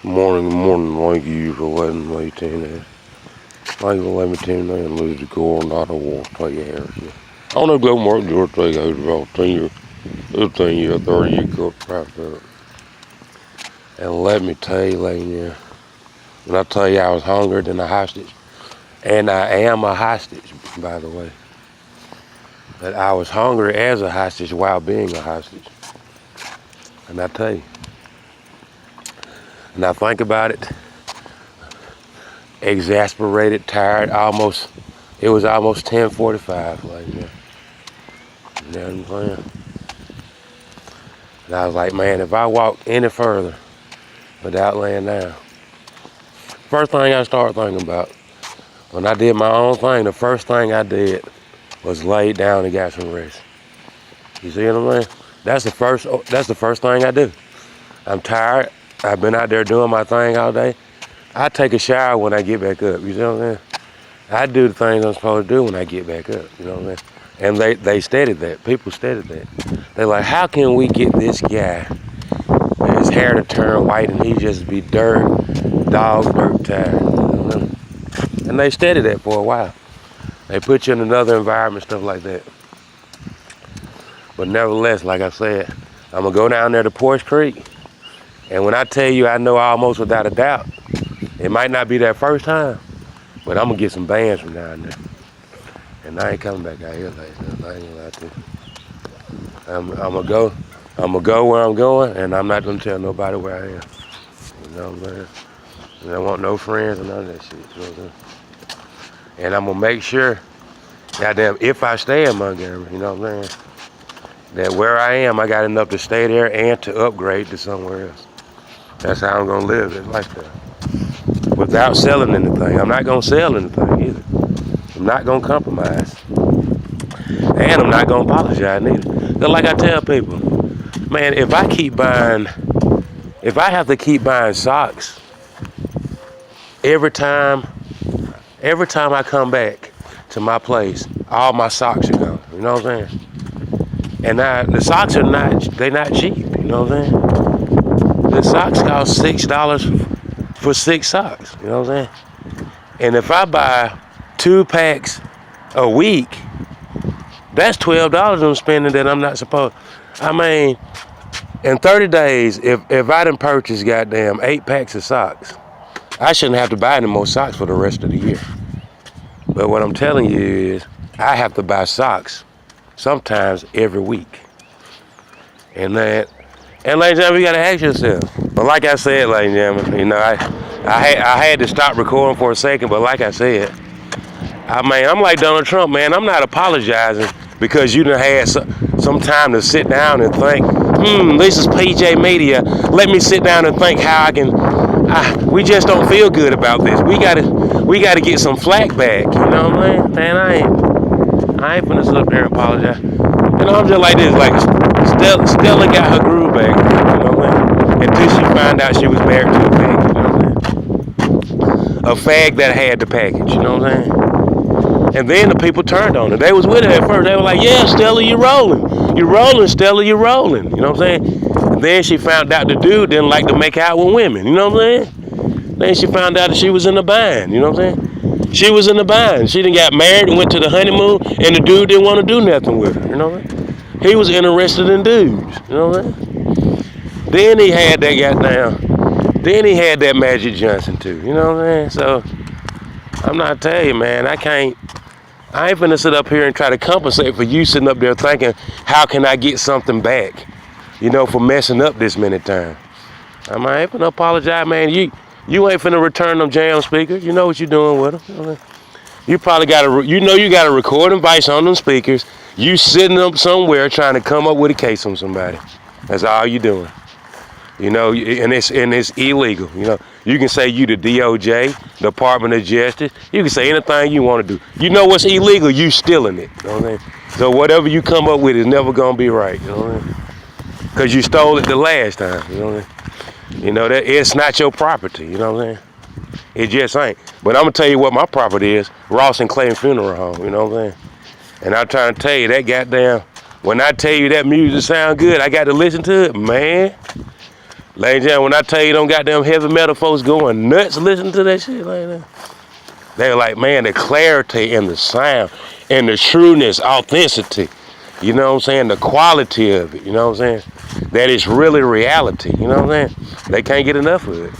Morning, thank you for letting me tune in. Thank you for letting me tune in and lose the core, not a war, take your hair. I want to go mark your take out about 10 years, 15 years, 30 years, go crap up. And let me tell you, Lane, when I tell you I was hungry than a hostage, and I am a hostage, by the way, but I was hungry as a hostage while being a hostage. And I tell you, and I think about it, exasperated, tired, it was almost 10:45, like, you know what I'm saying? And I was like, man, if I walk any further without laying down, first thing I started thinking about, when I did my own thing, the first thing I did was lay down and got some rest. You see what I'm saying? That's the first thing I do. I'm tired. I've been out there doing my thing all day. I take a shower when I get back up. You see what I'm saying? I do the things I'm supposed to do when I get back up. You know what I'm saying? And they studied that. People studied that. They're like, how can we get this guy and his hair to turn white and he just be dirt tired? You know? And they studied that for a while. They put you in another environment, stuff like that. But nevertheless, like I said, I'm going to go down there to Porsche Creek. And when I tell you I know almost without a doubt, it might not be that first time, but I'm going to get some bands from down there. And I ain't coming back out here like that. I ain't gonna lie to you. I'm gonna go where I'm going, and I'm not gonna tell nobody where I am. You know what I'm saying? And I don't want no friends and none of that shit. You know what I'm saying? And I'm gonna make sure, goddamn, if I stay in Montgomery, you know what I'm saying, that where I am, I got enough to stay there and to upgrade to somewhere else. That's how I'm gonna live this lifestyle. Without selling anything. I'm not gonna sell anything either. I'm not gonna compromise. And I'm not gonna apologize neither. Cause like I tell people, man, if I have to keep buying socks every time I come back to my place, all my socks are gone. You know what I'm saying? And the socks are not cheap, you know what I'm saying? The socks cost $6 for 6 socks, you know what I'm saying? And if I buy 2 packs a week, that's $12 I'm spending that I'm not supposed. I mean, in 30 days, if I done purchased goddamn 8 packs of socks, I shouldn't have to buy any more socks for the rest of the year. But what I'm telling you is, I have to buy socks sometimes every week. And ladies and gentlemen, you gotta ask yourself. But like I said, ladies and gentlemen, you know, I had to stop recording for a second, but like I said, I mean, I'm like Donald Trump, man. I'm not apologizing because you done had some time to sit down and think, this is PJ Media. Let me sit down and think how I can. We just don't feel good about this. We gotta get some flack back. You know what I'm saying? Man, I ain't finna sit up there and apologize. You know, I'm just like this. Like Stella got her groove back. You know what I'm saying? Until she found out she was married to a fag. You know what I'm saying? A fag that had the package. You know what I'm saying? And then the people turned on her. They was with her at first. They were like, yeah, Stella, you're rolling. You're rolling, Stella, you're rolling. You know what I'm saying? And then she found out the dude didn't like to make out with women. You know what I'm saying? Then she found out that she was in a bind. You know what I'm saying? She was in a bind. She done got married and went to the honeymoon, and the dude didn't want to do nothing with her. You know what I'm saying? He was interested in dudes. You know what I'm saying? Then he had that goddamn. Then he had that Magic Johnson too. You know what I'm saying? So I'm not telling you, man. I ain't finna sit up here and try to compensate for you sitting up there thinking, how can I get something back, you know, for messing up this many times. I ain't finna apologize, man. You ain't finna return them jam speakers. You know what you're doing with them. You know, you probably got a recording device on them speakers. You sitting up somewhere trying to come up with a case on somebody. That's all you doing. You know, and it's illegal. You know, you can say you the DOJ, Department of Justice. You can say anything you want to do. You know what's illegal? You stealing it. You know what I'm saying? So whatever you come up with is never gonna be right. You know what I'm saying? Because you stole it the last time. You know what I'm saying? You know that it's not your property. You know what I'm saying? It just ain't. But I'm gonna tell you what my property is: Ross and Clayton Funeral Home. You know what I'm saying? And I'm trying to tell you that goddamn. When I tell you that music sound good, I got to listen to it, man. Ladies and gentlemen, when I tell you them goddamn heavy metal folks going nuts listening to that shit like that. They're like, man, the clarity and the sound and the trueness, authenticity, you know what I'm saying? The quality of it, you know what I'm saying? That is really reality, you know what I'm saying? They can't get enough of it.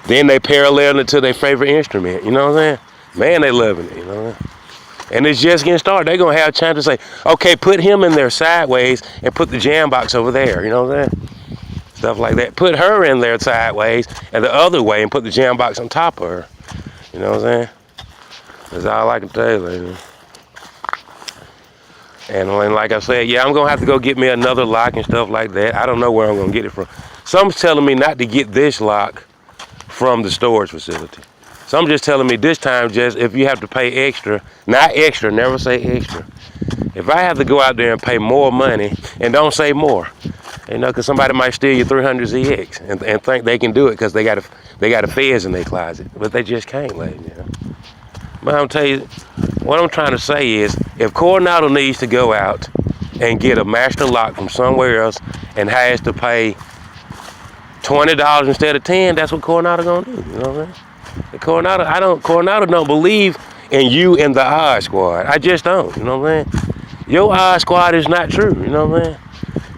Then they parallel it to their favorite instrument, you know what I'm saying? Man, they loving it, you know what I'm saying? And it's just getting started. They're going to have a chance to say, okay, put him in there sideways and put the jam box over there, you know what I'm saying? Stuff like that. Put her in there sideways and the other way and put the jam box on top of her. You know what I'm saying? That's all I can tell you, lady. And like I said, yeah, I'm going to have to go get me another lock and stuff like that. I don't know where I'm going to get it from. Some's telling me not to get this lock from the storage facility. Some just telling me this time, just if you have to pay extra, not extra, never say extra. If I have to go out there and pay more money, and don't say more, you know, because somebody might steal your 300ZX and think they can do it because they got a fez in their closet, but they just can't, lady. You know? But I'm tell you, what I'm trying to say is, if Coronado needs to go out and get a master lock from somewhere else and has to pay $20 instead of $10, that's what Coronado gonna do. You know what I'm saying? Coronado don't believe in you and the Odd Squad. I just don't, you know what I'm saying? Your Odd Squad is not true, you know what I'm saying?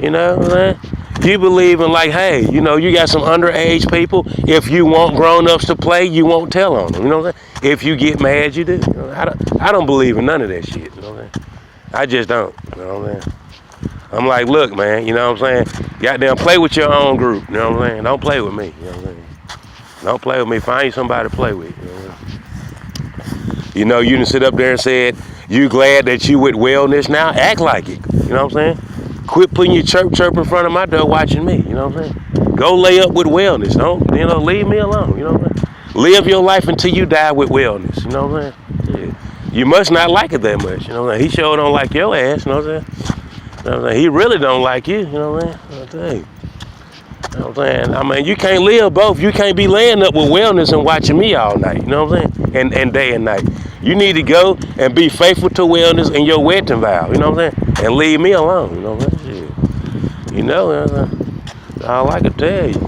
You know what I'm saying? You believe in like, hey, you know, you got some underage people. If you want grown-ups to play, you won't tell on them, you know what I'm saying? If you get mad, you do. You know, I don't believe in none of that shit, you know what I'm saying? I just don't, you know what I'm saying? I'm like, look, man, you know what I'm saying? Goddamn, play with your own group, you know what I'm saying? Don't play with me, you know what I'm saying? Don't play with me. Find you somebody to play with. You know, you done sit up there and said, you glad that you with wellness now? Act like it. You know what I'm saying? Quit putting your chirp in front of my door watching me. You know what I'm saying? Go lay up with wellness. Don't, you know, leave me alone. You know what I'm saying? Live your life until you die with wellness. You know what I'm saying? Yeah. You must not like it that much. You know what I'm saying? He sure don't like your ass. You know what I'm saying? You know what I'm saying? He really don't like you. You know what I'm saying? I'll tell you. You know what I'm saying? I mean, you can't live both. You can't be laying up with wellness and watching me all night. You know what I'm saying? And day and night. You need to go and be faithful to wellness and your wedding vow. You know what I'm saying? And leave me alone. You know what I'm saying? You know, that's all I can tell you.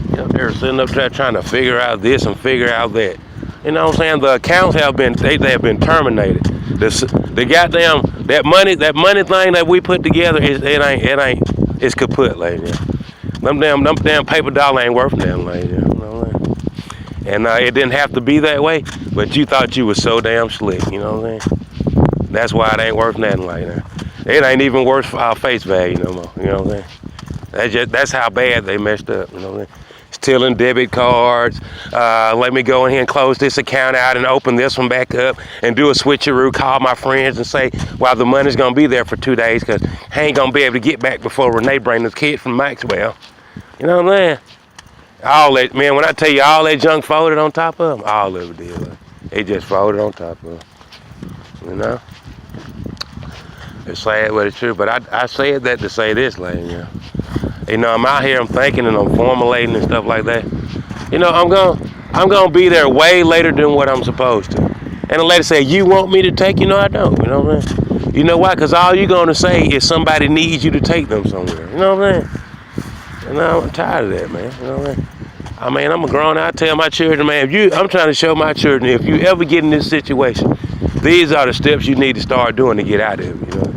You know, they're sitting up there trying to figure out this and figure out that. You know what I'm saying? The accounts have been terminated. The goddamn that money thing that we put together it's kaput, lady. Them damn paper dollar ain't worth nothing, lady. You know what I'm saying? And it didn't have to be that way, but you thought you was so damn slick. You know what I'm saying? That's why it ain't worth nothing like that. It ain't even worth our face value no more. You know what I'm saying? That's how bad they messed up. You know what I'm saying? Stealing debit cards. Let me go in here and close this account out and open this one back up and do a switcheroo. Call my friends and say, well, the money's gonna be there for 2 days because I ain't gonna be able to get back before Renee bring this kid from Maxwell. You know what I'm saying? All that, man, when I tell you all that junk folded on top of them, all of it did. It just folded on top of them. You know? It's sad, but it's true. But I said that to say this, lady, you know. You know, I'm out here, I'm thinking and I'm formulating and stuff like that. You know, I'm gonna be there way later than what I'm supposed to. And the lady say, you want me to take you? No, I don't. You know what I'm saying? You know why? Because all you're gonna say is somebody needs you to take them somewhere. You know what I'm saying? And I'm tired of that, man. You know what I mean? I'm a grown, I tell my children, man, I'm trying to show my children, if you ever get in this situation, these are the steps you need to start doing to get out of it, you know?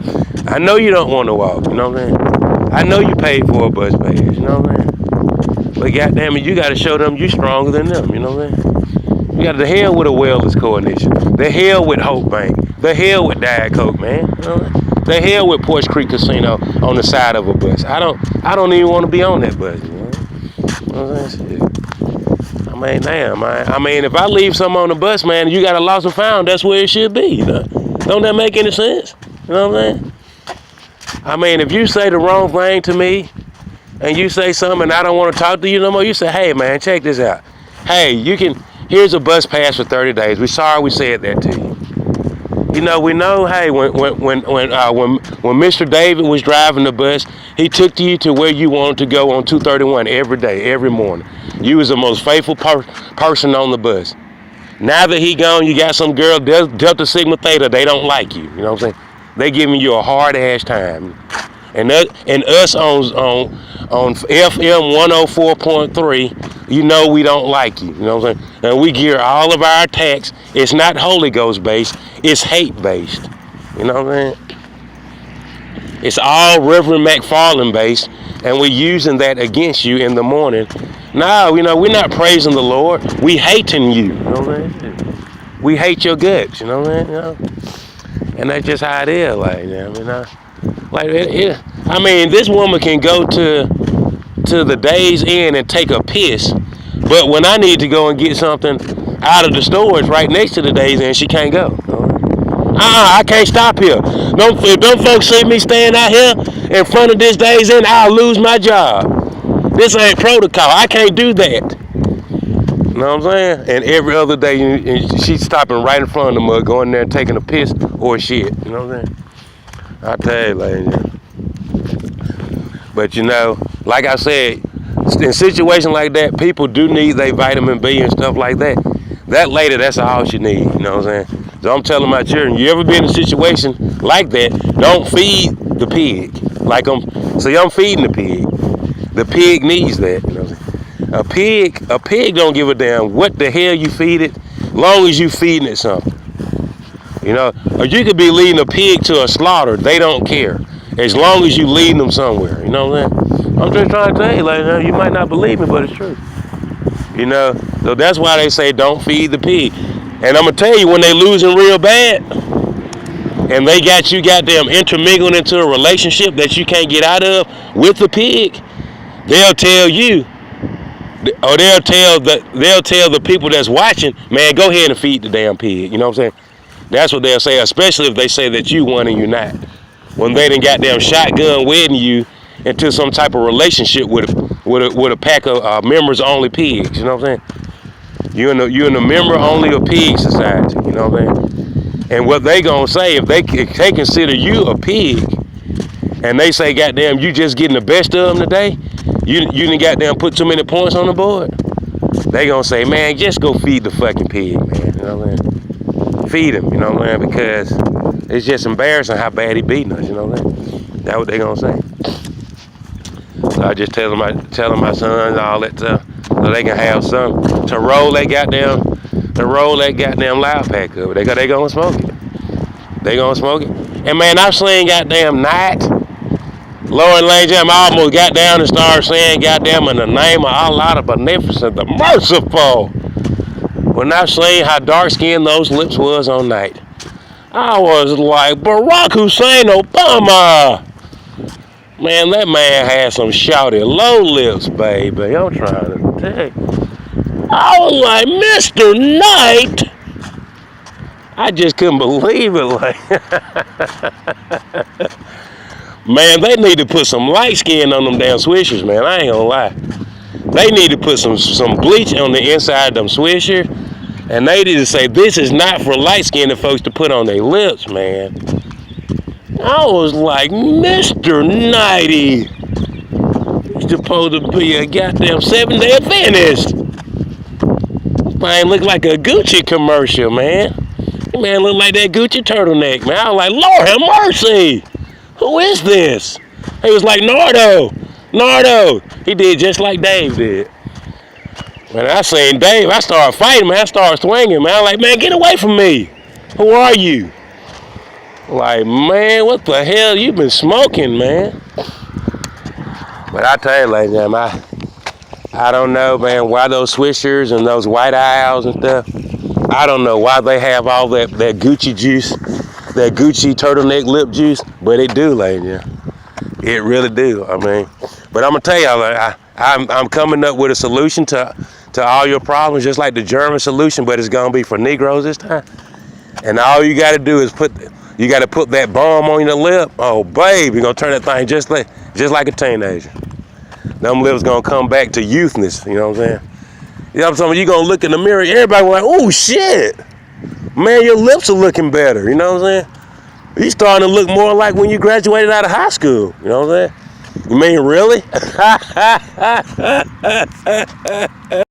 I know you don't want to walk, you know what I'm saying? I know you paid for a bus pass, you know what I'm saying? But goddamn it, you got to show them you stronger than them, you know what I'm saying? You got the hell with a wellness coalition, the hell with Hope Bank, the hell with Diet Coke, man. You know what I'm saying? The hell with Porsche Creek Casino on the side of a bus. I don't even want to be on that bus, you know? You know what I'm saying? I mean, damn, man. I mean, if I leave something on the bus, man, you got a lost and found, that's where it should be, you know? Don't that make any sense? You know what I'm saying? I mean, if you say the wrong thing to me and you say something and I don't want to talk to you no more, you say, hey, man, check this out. Hey, here's a bus pass for 30 days. We're sorry we said that to you. You know, we know, hey, when Mr. David was driving the bus, he took you to where you wanted to go on 231 every day, every morning. You was the most faithful person on the bus. Now that he gone, you got some girl, Delta Sigma Theta, they don't like you. You know what I'm saying? They giving you a hard ass time. And us on FM 104.3, you know we don't like you. You know what I'm saying? And we gear all of our attacks. It's not Holy Ghost based. It's hate based. You know what I'm saying? It's all Reverend McFarland based, and we're using that against you in the morning. No, you know, we're not praising the Lord. We hating you. You know what I'm saying? We hate your guts. You know what I'm saying? You know? And that's just how it is. Like, I mean, this woman can go to the Days Inn and take a piss, but when I need to go and get something out of the storage right next to the Days Inn, she can't go. I can't stop here. If them folks see me staying out here in front of this Days Inn, I'll lose my job. This ain't protocol. I can't do that. You know what I'm saying? And every other day, she's stopping right in front of the mug, going there and taking a piss or shit. You know what I'm saying? I tell you, lady. But you know, like I said, in situations like that, people do need their vitamin B and stuff like that. That lady, that's all she needs. You know what I'm saying? So I'm telling my children, you ever been in a situation like that, don't feed the pig. I'm feeding the pig. The pig needs that. You know what I'm saying? A pig don't give a damn what the hell you feed it, long as you feeding it something. You know, or you could be leading a pig to a slaughter, they don't care, as long as you leading them somewhere. You know what I'm saying? I'm just trying to tell you, like, you might not believe me, but it's true. You know, so that's why they say don't feed the pig. And I'm gonna tell you, when they losing real bad, and they got you goddamn intermingled into a relationship that you can't get out of with the pig, they'll tell you, or they'll tell the people that's watching, man, go ahead and feed the damn pig. You know what I'm saying? That's what they'll say, especially if they say that you won and you not. When they done goddamn shotgun wedding you into some type of relationship with a pack of members only pigs. You know what I'm saying? You're in the member only of pig society. You know what I'm saying? And what they gonna say, if they consider you a pig, and they say, goddamn, you just getting the best of them today, you done goddamn put too many points on the board, they gonna say, man, just go feed the fucking pig, man. You know what I'm saying? Feed him, you know what I'm saying? Because it's just embarrassing how bad he beating us, you know what I'm saying? That's what they gonna say. So I just telling my sons all that stuff so they can have something to roll that goddamn loud pack up. They gonna smoke it. They gonna smoke it. And man, I've seen goddamn night. Lauren Lane Jam, I almost got down and started saying goddamn in the name of Allah the Beneficent, the Merciful. When I seen how dark skinned those lips was on night, I was like, Barack Hussein Obama. Man, that man had some shouty low lips, baby. I'm trying to tell you. I was like, Mr. Knight. I just couldn't believe it. Like, man, they need to put some light skin on them damn swishers, man. I ain't gonna lie. They need to put some bleach on the inside of them swishers. And they need to say, this is not for light-skinned folks to put on their lips, man. I was like, Mr. Nighty, you're supposed to be a goddamn 7-day Adventist. Man, look like a Gucci commercial, man. Man, look like that Gucci turtleneck, man. I was like, Lord have mercy. Who is this? He was like, Nardo. He did just like Dave did. Man, I seen Dave, I started fighting, man. I started swinging, man. I'm like, man, get away from me. Who are you? Like, man, what the hell you been smoking, man? But I tell you, ladies and gentlemen, I don't know, man, why those swishers and those white owls and stuff, I don't know why they have all that Gucci juice, that Gucci turtleneck lip juice, but it do, ladies and gentlemen. It really do, I mean. But I'm going to tell y'all, I'm coming up with a solution to all your problems, just like the German solution, but it's going to be for Negroes this time. And all you got to do is put that balm on your lip. Oh, babe, you're going to turn that thing just like a teenager. Them lips going to come back to youthness, you know what I'm saying? You know what I'm saying? You're going to look in the mirror, everybody like, oh, shit. Man, your lips are looking better, you know what I'm saying? You starting to look more like when you graduated out of high school, you know what I'm saying? You mean really?